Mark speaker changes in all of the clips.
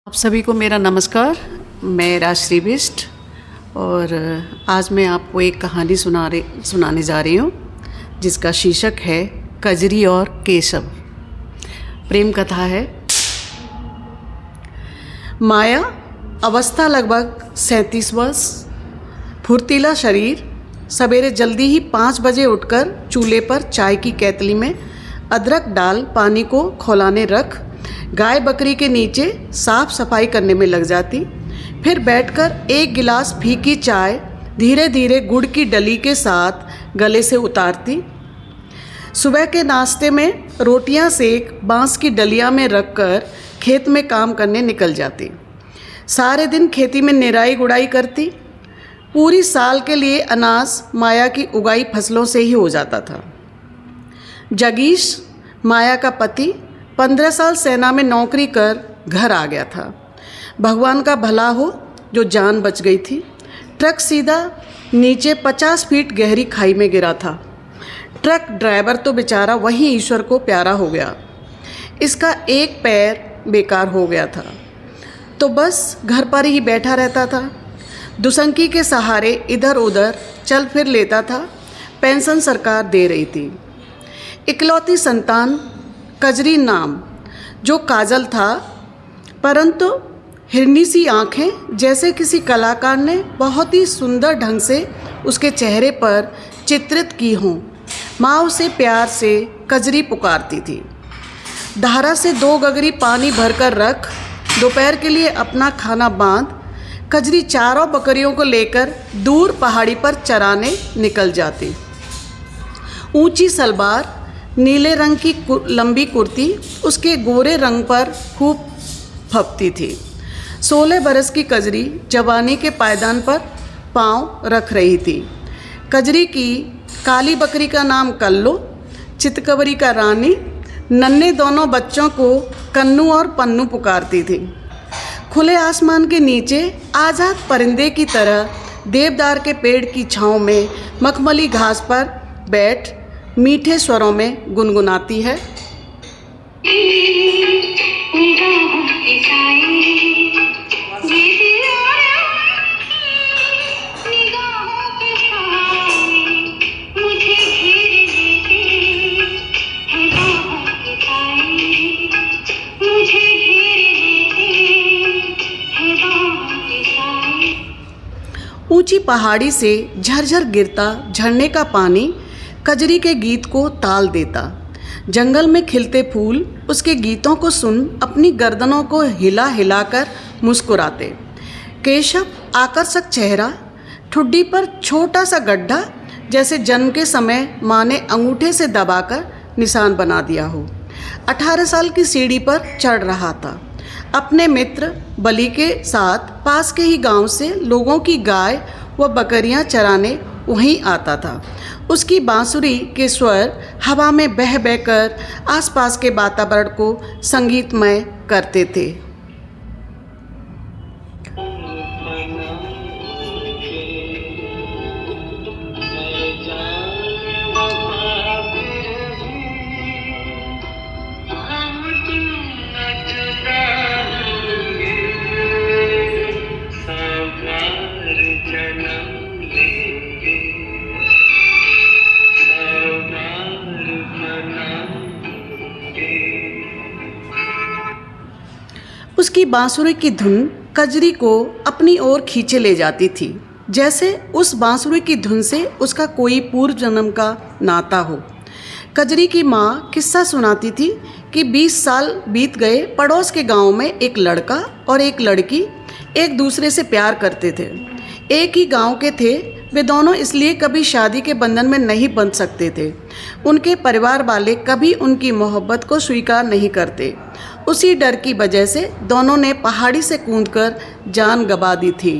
Speaker 1: आप सभी को मेरा नमस्कार। मैं राजश्री बिष्ट और आज मैं आपको एक कहानी सुनाने जा रही हूँ जिसका शीर्षक है कजरी और केशव। प्रेम कथा है। माया, अवस्था लगभग 37 वर्ष, फुर्तीला शरीर, सवेरे जल्दी ही 5 बजे उठकर चूल्हे पर चाय की केतली में अदरक डाल पानी को खौलाने रख गाय बकरी के नीचे साफ सफाई करने में लग जाती। फिर बैठकर एक गिलास फीकी चाय धीरे धीरे गुड़ की डली के साथ गले से उतारती। सुबह के नाश्ते में रोटियां सेक बांस की डलिया में रखकर खेत में काम करने निकल जाती। सारे दिन खेती में निराई गुड़ाई करती। पूरी साल के लिए अनाज माया की उगाई फसलों से ही हो जाता था। जगीश, माया का पति, 15 साल सेना में नौकरी कर घर आ गया था। भगवान का भला हो जो जान बच गई थी। ट्रक सीधा नीचे 50 फीट गहरी खाई में गिरा था। ट्रक ड्राइवर तो बेचारा वहीं ईश्वर को प्यारा हो गया। इसका एक पैर बेकार हो गया था तो बस घर पर ही बैठा रहता था। दुसंकी के सहारे इधर उधर चल फिर लेता था। पेंशन सरकार दे रही थी। इकलौती संतान कजरी नाम, जो काजल था, परंतु हिरनी सी आँखें जैसे किसी कलाकार ने बहुत ही सुंदर ढंग से उसके चेहरे पर चित्रित की हों। माँ उसे प्यार से कजरी पुकारती थी। धारा से 2 गगरी पानी भरकर रख, दोपहर के लिए अपना खाना बांध, कजरी चारों बकरियों को लेकर दूर पहाड़ी पर चराने निकल जाती। ऊंची सलवार, नीले रंग की लंबी कुर्ती उसके गोरे रंग पर खूब फपती थी। 16 बरस की कजरी जवानी के पायदान पर पांव रख रही थी। कजरी की काली बकरी का नाम कल्लो, चितकबरी का रानी, नन्हे दोनों बच्चों को कन्नू और पन्नू पुकारती थी। खुले आसमान के नीचे आज़ाद परिंदे की तरह देवदार के पेड़ की छांव में मखमली घास पर बैठ मीठे स्वरों में गुनगुनाती है। ऊंची पहाड़ी से झरझर गिरता झरने का पानी कजरी के गीत को ताल देता। जंगल में खिलते फूल उसके गीतों को सुन अपनी गर्दनों को हिला हिलाकर मुस्कुराते। केशव, आकर्षक चेहरा, ठुड्डी पर छोटा सा गड्ढा जैसे जन्म के समय माँ ने अंगूठे से दबाकर निशान बना दिया हो, 18 साल की सीढ़ी पर चढ़ रहा था। अपने मित्र बली के साथ पास के ही गांव से लोगों की गाय व बकरियां चराने वहीं आता था। उसकी बांसुरी के स्वर हवा में बह बहकर आसपास के वातावरण को संगीतमय करते थे। उसकी बांसुरी की धुन कजरी को अपनी ओर खींचे ले जाती थी, जैसे उस बांसुरी की धुन से उसका कोई पूर्व जन्म का नाता हो। कजरी की माँ किस्सा सुनाती थी कि 20 साल बीत गए। पड़ोस के गांव में एक लड़का और एक लड़की एक दूसरे से प्यार करते थे। एक ही गांव के थे वे दोनों, इसलिए कभी शादी के बंधन में नहीं बंध सकते थे। उनके परिवार वाले कभी उनकी मोहब्बत को स्वीकार नहीं करते। उसी डर की वजह से दोनों ने पहाड़ी से कूदकर जान गंवा दी थी।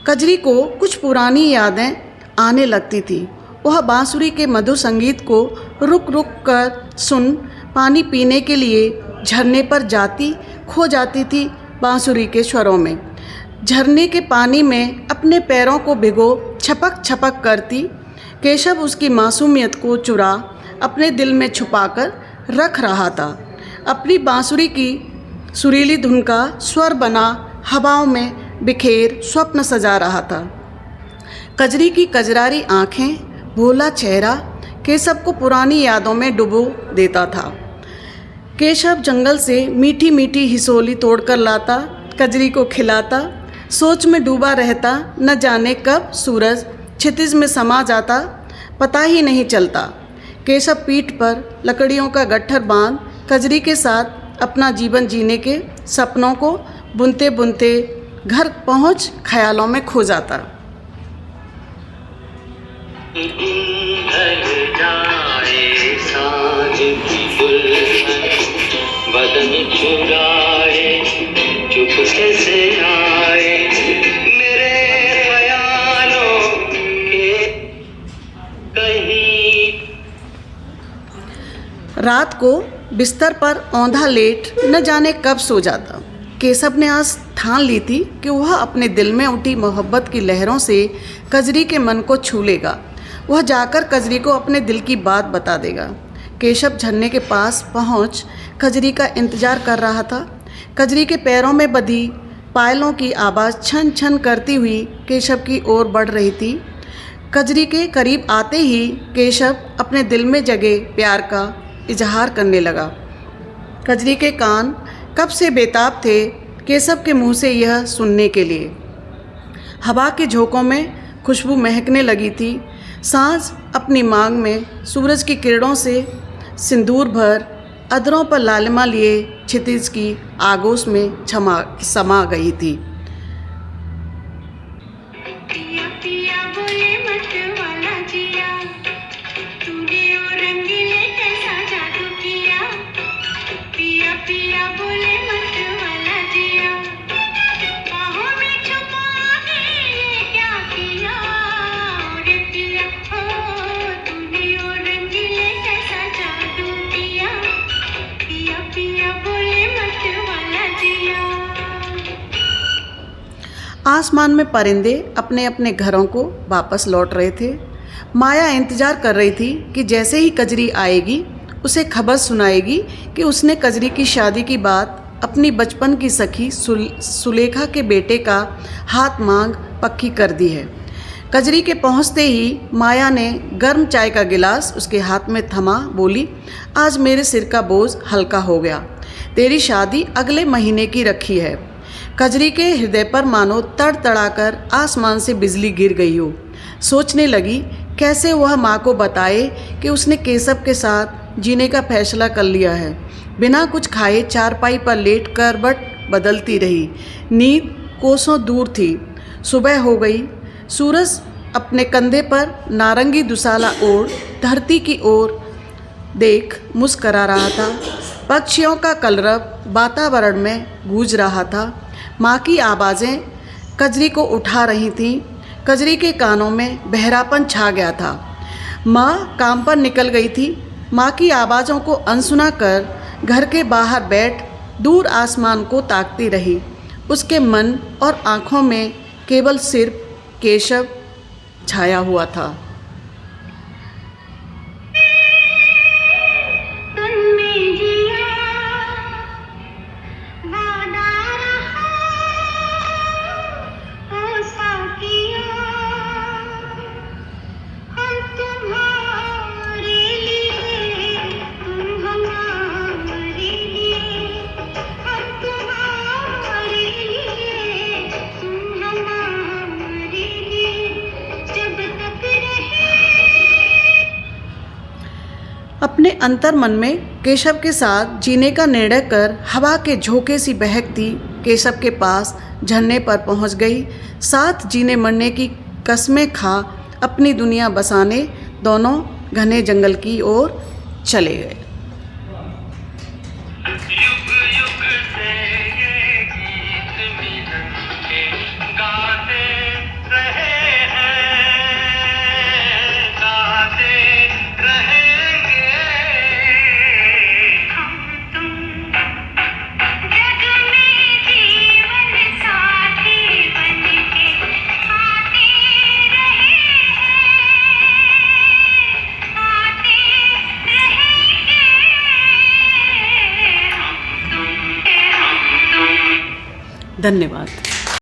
Speaker 1: कजरी को कुछ पुरानी यादें आने लगती थी। वह बांसुरी के मधुर संगीत को रुक रुक कर सुन पानी पीने के लिए झरने पर जाती, खो जाती थी बांसुरी के स्वरों में। झरने के पानी में अपने पैरों को भिगो छपक छपक करती। केशव उसकी मासूमियत को चुरा अपने दिल में छुपाकर रख रहा था। अपनी बांसुरी की सुरीली धुन का स्वर बना हवाओं में बिखेर स्वप्न सजा रहा था। कजरी की कजरारी आँखें, भोला चेहरा केशव को पुरानी यादों में डुबो देता था। केशव जंगल से मीठी मीठी हिसोली तोड़कर लाता, कजरी को खिलाता, सोच में डूबा रहता, न जाने कब सूरज क्षितिज में समा जाता, पता ही नहीं चलता। केशव पीठ पर लकड़ियों का गट्ठर बांध कजरी के साथ अपना जीवन जीने के सपनों को बुनते बुनते घर पहुंच ख्यालों में खो जाता। बदन चुराए चुपके से आए मेरे ख्यालों के कहीं। रात को बिस्तर पर औंधा लेट न जाने कब सो जाता। केशव ने आज ठान ली थी कि वह अपने दिल में उठी मोहब्बत की लहरों से कजरी के मन को छू लेगा। वह जाकर कजरी को अपने दिल की बात बता देगा। केशव झरने के पास पहुंच कजरी का इंतजार कर रहा था। कजरी के पैरों में बंधी पायलों की आवाज़ छन छन करती हुई केशव की ओर बढ़ रही थी। कजरी के करीब आते ही केशव अपने दिल में जगे प्यार का इजहार करने लगा। कजरी के कान कब से बेताब थे केशव के मुंह से यह सुनने के लिए। हवा के झोंकों में खुशबू महकने लगी थी। सांझ अपनी मांग में सूरज की किरणों से सिंदूर भर अधरों पर लालिमा लिए क्षितिज की आगोश में समा गई थी। पिया पिया बोले मत वाला जिया, तूने ओ रंगीले कैसा जादू किया। पिया पिया बोले मत वाला जिया, बाहों में छुपा के क्या किया। रे पिया ओ तूने ओ रंगीले कैसा जादू किया। पिया पिया बोले मत वाला जिया। आसमान में परिंदे अपने अपने घरों को वापस लौट रहे थे। माया इंतजार कर रही थी कि जैसे ही कजरी आएगी उसे खबर सुनाएगी कि उसने कजरी की शादी की बात अपनी बचपन की सखी सुलेखा के बेटे का हाथ मांग पक्की कर दी है। कजरी के पहुंचते ही माया ने गर्म चाय का गिलास उसके हाथ में थमा बोली, आज मेरे सिर का बोझ हल्का हो गया। तेरी शादी अगले महीने की रखी है। कजरी के हृदय पर मानो तड़तड़ाकर आसमान से बिजली गिर गई हो। सोचने लगी कैसे वह माँ को बताए कि उसने केशव के साथ जीने का फैसला कर लिया है। बिना कुछ खाए चारपाई पर लेट करवट बदलती रही। नींद कोसों दूर थी। सुबह हो गई। सूरज अपने कंधे पर नारंगी दुसाला ओढ़ धरती की ओर देख मुस्करा रहा था। पक्षियों का कलरव वातावरण में गूंज रहा था। माँ की आवाज़ें कजरी को उठा रही थीं। कजरी के कानों में बहरापन छा गया था। माँ काम पर निकल गई थी। माँ की आवाज़ों को अनसुना कर घर के बाहर बैठ दूर आसमान को ताकती रही। उसके मन और आँखों में केवल सिर्फ केशव छाया हुआ था। अपने अंतर मन में केशव के साथ जीने का निर्णय कर हवा के झोंके सी बहकती केशव के पास झरने पर पहुंच गई। साथ जीने मरने की कस्में खा अपनी दुनिया बसाने दोनों घने जंगल की ओर चले गए। धन्यवाद।